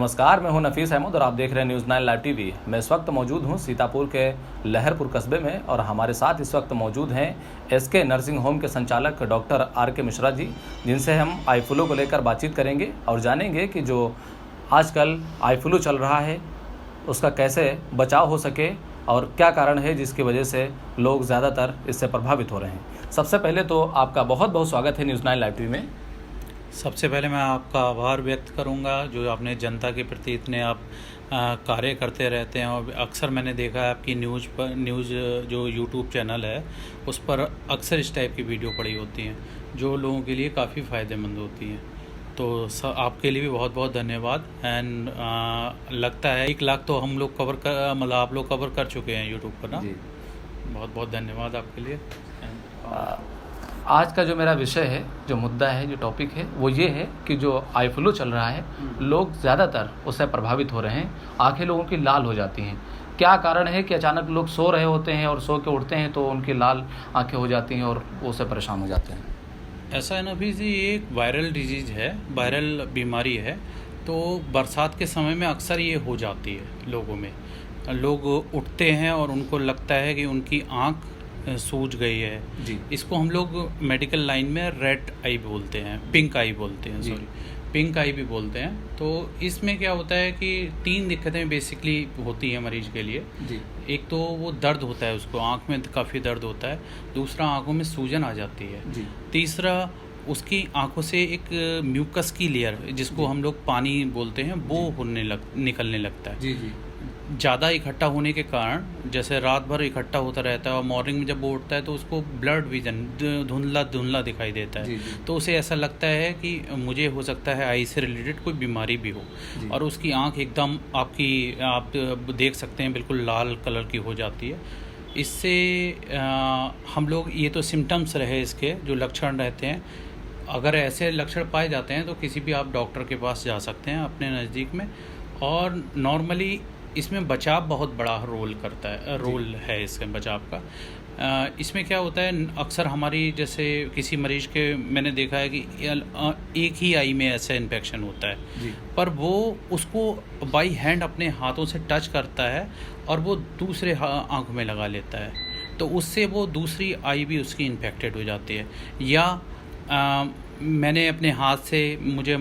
नमस्कार, मैं हूं नफीस अहमद और आप देख रहे हैं न्यूज़ 9 लाइव टीवी। मैं इस वक्त मौजूद हूं सीतापुर के लहरपुर कस्बे में और हमारे साथ इस वक्त मौजूद हैं एसके नर्सिंग होम के संचालक डॉक्टर आर.के. मिश्रा जी, जिनसे हम आई फ्लू को लेकर बातचीत करेंगे और जानेंगे कि जो आजकल आई फ्लू चल रहा है उसका कैसे बचाव हो सके और क्या कारण है जिसकी वजह से लोग ज़्यादातर इससे प्रभावित हो रहे हैं। सबसे पहले तो आपका बहुत बहुत स्वागत है न्यूज़ 9 लाइव टीवी में। सबसे पहले मैं आपका आभार व्यक्त करूंगा जो आपने जनता के प्रति इतने आप कार्य करते रहते हैं। और अक्सर मैंने देखा है आपकी न्यूज़ जो यूट्यूब चैनल है उस पर अक्सर इस टाइप की वीडियो पड़ी होती हैं जो लोगों के लिए काफ़ी फ़ायदेमंद होती हैं। तो आपके लिए भी बहुत बहुत धन्यवाद। एंड लगता है 1 लाख तो हम लोग कवर कर मतलब आप लोग कवर कर चुके हैं यूट्यूब पर ना। बहुत बहुत धन्यवाद आपके लिए। आज का जो मेरा विषय है, जो मुद्दा है, जो टॉपिक है वो ये है कि जो आई फ्लू चल रहा है लोग ज़्यादातर उससे प्रभावित हो रहे हैं। आंखें लोगों की लाल हो जाती हैं। क्या कारण है कि अचानक लोग सो रहे होते हैं और सो के उठते हैं तो उनकी लाल आंखें हो जाती हैं और उससे परेशान हो जाते हैं। ऐसा है ना भी जी, ये एक वायरल डिजीज़ है, वायरल बीमारी है। तो बरसात के समय में अक्सर ये हो जाती है लोगों में। लोग उठते हैं और उनको लगता है कि उनकी आँख सूज गई है जी। इसको हम लोग मेडिकल लाइन में रेड आई बोलते हैं, पिंक आई बोलते हैं, सॉरी पिंक आई भी बोलते हैं। तो इसमें क्या होता है कि 3 दिक्कतें बेसिकली होती हैं मरीज के लिए जी। एक तो वो दर्द होता है, उसको आँख में काफ़ी दर्द होता है। दूसरा, आँखों में सूजन आ जाती है जी। तीसरा, उसकी आंखों से एक म्यूकस की लेयर जिसको हम लोग पानी बोलते हैं वो निकलने लगता है। जी जी। ज़्यादा इकट्ठा होने के कारण, जैसे रात भर इकट्ठा होता रहता है और मॉर्निंग में जब वो उठता है तो उसको ब्लड विजन धुंधला धुंधला दिखाई देता है। जी जी। तो उसे ऐसा लगता है कि मुझे हो सकता है आई से रिलेटेड कोई बीमारी भी हो। और उसकी आंख एकदम आप देख सकते हैं बिल्कुल लाल कलर की हो जाती है। इससे हम लोग, ये तो सिम्टम्स रहे इसके जो लक्षण रहते हैं। अगर ऐसे लक्षण पाए जाते हैं तो किसी भी आप डॉक्टर के पास जा सकते हैं अपने नज़दीक में। और नॉर्मली इसमें बचाव बहुत बड़ा रोल है इसके बचाव का। इसमें क्या होता है, अक्सर हमारी जैसे किसी मरीज के मैंने देखा है कि एक ही आई में ऐसा इन्फेक्शन होता है जी। पर वो उसको बाई हैंड अपने हाथों से टच करता है और वो दूसरे आँख में लगा लेता है। तो उससे वो दूसरी आई भी उसकी इन्फेक्टेड हो जाती है। या मैंने अपने हाथ से, मुझे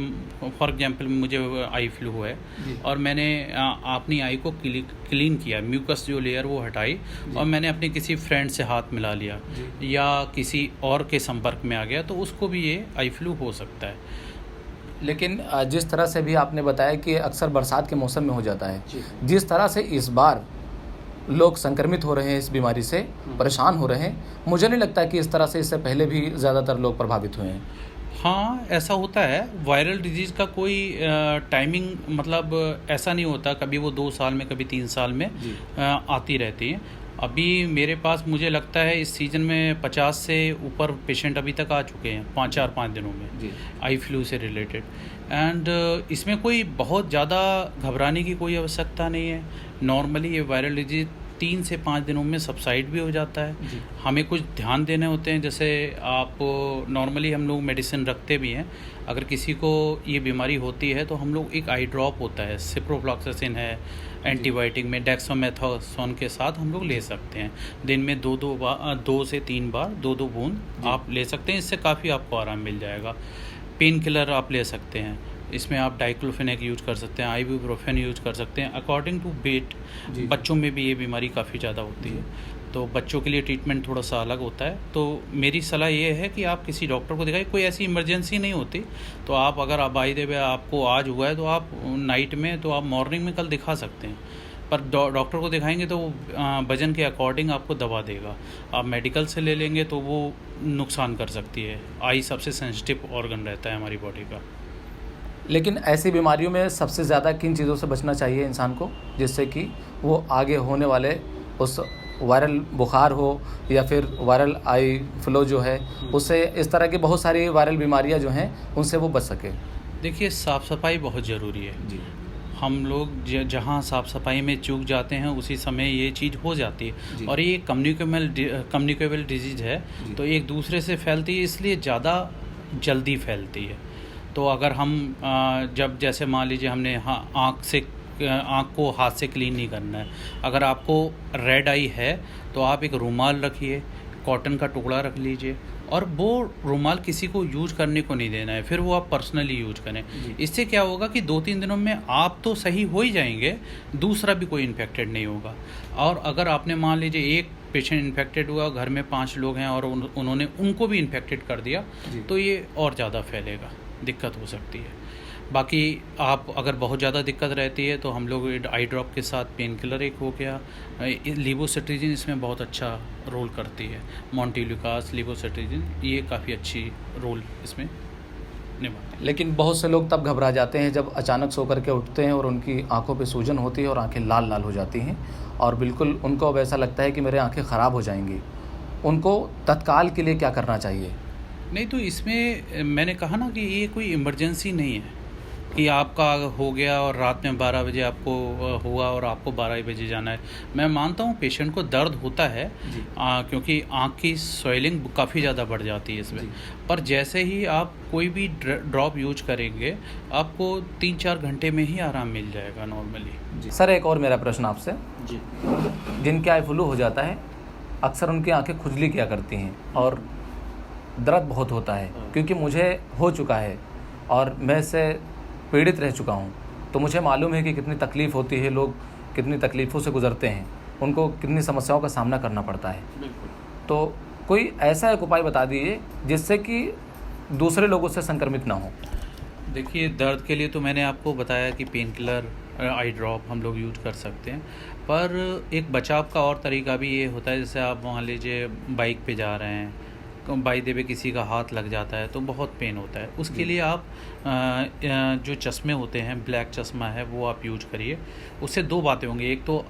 फॉर एग्जांपल मुझे आई फ्लू है और मैंने अपनी आई को क्लीन किया, म्यूकस जो लेयर वो हटाई और मैंने अपने किसी फ्रेंड से हाथ मिला लिया या किसी और के संपर्क में आ गया तो उसको भी ये आई फ्लू हो सकता है। लेकिन जिस तरह से भी आपने बताया कि अक्सर बरसात के मौसम में हो जाता है, जिस तरह से इस बार लोग संक्रमित हो रहे हैं, इस बीमारी से परेशान हो रहे हैं, मुझे नहीं लगता कि इस तरह से इससे पहले भी ज़्यादातर लोग प्रभावित हुए हैं। हाँ, ऐसा होता है। वायरल डिजीज़ का कोई टाइमिंग मतलब ऐसा नहीं होता, कभी वो 2 साल में कभी 3 साल में आती रहती है। अभी मेरे पास मुझे लगता है इस सीज़न में 50 से ऊपर पेशेंट अभी तक आ चुके हैं 5 दिनों में आई फ्लू से रिलेटेड। एंड इसमें कोई बहुत ज़्यादा घबराने की कोई आवश्यकता नहीं है। नॉर्मली ये वायरल डिजीज़ 3 से 5 दिनों में सबसाइड भी हो जाता है। हमें कुछ ध्यान देने होते हैं, जैसे आप नॉर्मली हम लोग मेडिसिन रखते भी हैं। अगर किसी को ये बीमारी होती है तो हम लोग एक आई ड्रॉप होता है, सिप्रोफ्लॉक्सासिन है, एंटीबायोटिक में डेक्सामेथासोन के साथ हम लोग ले सकते हैं। दिन में 2 से 3 बार 2 बूंद आप ले सकते हैं। इससे काफ़ी आपको आराम मिल जाएगा। पेन किलर आप ले सकते हैं, इसमें आप डाइक्लोफेनेक यूज कर सकते हैं, आइबुप्रोफेन यूज कर सकते हैं अकॉर्डिंग टू वेट। बच्चों में भी ये बीमारी काफ़ी ज़्यादा होती है तो बच्चों के लिए ट्रीटमेंट थोड़ा सा अलग होता है। तो मेरी सलाह ये है कि आप किसी डॉक्टर को दिखाइए। कोई ऐसी इमरजेंसी नहीं होती तो आप, अगर आप बाई द वे आपको आज हुआ है तो आप नाइट में, तो आप मॉर्निंग में कल दिखा सकते हैं। पर डॉक्टर को दिखाएंगे तो वजन के अकॉर्डिंग आपको दवा देगा। आप मेडिकल से ले लेंगे तो वो नुकसान कर सकती है। आई सबसे सेंसिटिव ऑर्गन रहता है हमारी बॉडी का। लेकिन ऐसी बीमारियों में सबसे ज़्यादा किन चीज़ों से बचना चाहिए इंसान को, जिससे कि वो आगे होने वाले उस वायरल बुखार हो या फिर वायरल आई फ्लू जो है, उससे इस तरह की बहुत सारी वायरल बीमारियां जो हैं उनसे वो बच सके? देखिए, साफ़ सफाई बहुत ज़रूरी है जी। हम लोग जहाँ साफ़ सफाई में चूक जाते हैं उसी समय ये चीज़ हो जाती है। और ये कम्युनिकेबल डिजीज़ है तो एक दूसरे से फैलती है, इसलिए ज़्यादा जल्दी फैलती है। तो अगर हम जब जैसे मान लीजिए हमने आँख को हाथ से क्लीन नहीं करना है, अगर आपको रेड आई है तो आप एक रुमाल रखिए, कॉटन का टुकड़ा रख लीजिए, और वो रुमाल किसी को यूज करने को नहीं देना है, फिर वो आप पर्सनली यूज करें। इससे क्या होगा कि 2-3 दिनों में आप तो सही हो ही जाएंगे, दूसरा भी कोई इन्फेक्टेड नहीं होगा। और अगर आपने मान लीजिए एक पेशेंट इन्फेक्टेड हुआ, घर में 5 लोग हैं और उन्होंने उनको भी इन्फेक्टेड कर दिया, तो ये और ज़्यादा फैलेगा, दिक्कत हो सकती है। बाकी आप अगर बहुत ज़्यादा दिक्कत रहती है तो हम लोग आई ड्रॉप के साथ पेन किलर एक हो गया, लीवोसिट्रीजिन इसमें बहुत अच्छा रोल करती है, मोंटेल्यूकास, लीवोसिट्रीजिन, ये काफ़ी अच्छी रोल इसमें निभाते हैं। लेकिन बहुत से लोग तब घबरा जाते हैं जब अचानक सो करके उठते हैं और उनकी आंखों पे सूजन होती है और आंखें लाल लाल हो जाती हैं और बिल्कुल उनको अब ऐसा लगता है कि मेरे आंखें ख़राब हो जाएंगी। उनको तत्काल के लिए क्या करना चाहिए? नहीं, तो इसमें मैंने कहा ना कि ये कोई इमरजेंसी नहीं है कि आपका हो गया और रात में 12 बजे आपको हुआ और आपको 12 बजे जाना है। मैं मानता हूँ पेशेंट को दर्द होता है क्योंकि आँख की स्वेलिंग काफ़ी ज़्यादा बढ़ जाती है इसमें, पर जैसे ही आप कोई भी ड्रॉप यूज करेंगे आपको 3-4 घंटे में ही आराम मिल जाएगा नॉर्मली। सर, एक और मेरा प्रश्न आपसे, जी, जिनके आई फ्लू हो जाता है अक्सर उनकी आंखें खुजली किया करती हैं और दर्द बहुत होता है, क्योंकि मुझे हो चुका है और मैं इससे पीड़ित रह चुका हूँ, तो मुझे मालूम है कि कितनी तकलीफ़ होती है, लोग कितनी तकलीफ़ों से गुजरते हैं, उनको कितनी समस्याओं का सामना करना पड़ता है। तो कोई ऐसा एक उपाय बता दीजिए जिससे कि दूसरे लोगों से संक्रमित ना हो। देखिए, दर्द के लिए तो मैंने आपको बताया कि पेन किलर, आई ड्रॉप हम लोग यूज कर सकते हैं, पर एक बचाव का और तरीका भी ये होता है, जैसे आप मान लीजिए बाइक पे जा रहे हैं, बाई द वे किसी का हाथ लग जाता है तो बहुत पेन होता है, उसके लिए आप जो चश्मे होते हैं, ब्लैक चश्मा है वो आप यूज करिए। उससे 2 बातें होंगी, एक तो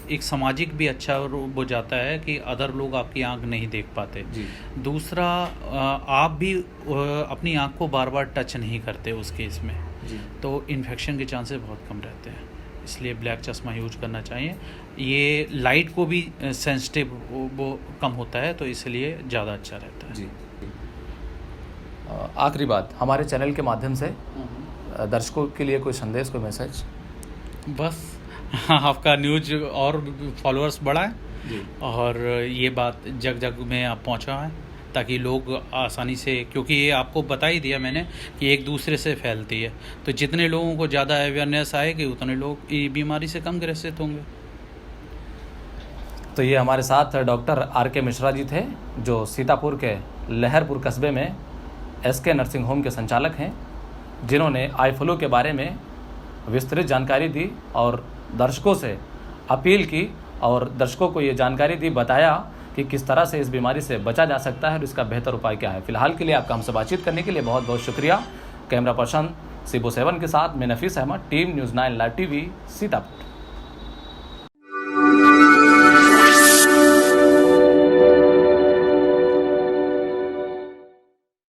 एक सामाजिक भी अच्छा हो जाता है कि अदर लोग आपकी आंख नहीं देख पाते, दूसरा आप भी अपनी आंख को बार बार टच नहीं करते उस केस में, तो इन्फेक्शन के चांसेस बहुत कम रहते हैं, इसलिए ब्लैक चश्मा यूज करना चाहिए। ये लाइट को भी सेंसिटिव वो कम होता है, तो इसलिए ज़्यादा अच्छा रहता है। जी। आखिरी बात, हमारे चैनल के माध्यम से दर्शकों के लिए कोई संदेश, कोई मैसेज? बस आपका न्यूज और फॉलोअर्स बढ़ाएं और ये बात जग जग में आप पहुंचा है, ताकि लोग आसानी से, क्योंकि ये आपको बता ही दिया मैंने कि एक दूसरे से फैलती है, तो जितने लोगों को ज़्यादा अवेयरनेस आएगी उतने लोग ये बीमारी से कम ग्रसित होंगे। तो ये हमारे साथ डॉक्टर आर.के. मिश्रा जी थे, जो सीतापुर के लहरपुर कस्बे में एस.के. नर्सिंग होम के संचालक हैं, जिन्होंने आई फ्लू के बारे में विस्तृत जानकारी दी और दर्शकों से अपील की और दर्शकों को ये जानकारी दी, बताया कि किस तरह से इस बीमारी से बचा जा सकता है और इसका बेहतर उपाय क्या है। फिलहाल के लिए आपका हमसे बातचीत करने के लिए बहुत बहुत शुक्रिया। कैमरा पर्सन शिबू सेवन के साथ मैं Nafees Ahmad, team news 9 live TV, Sitapur.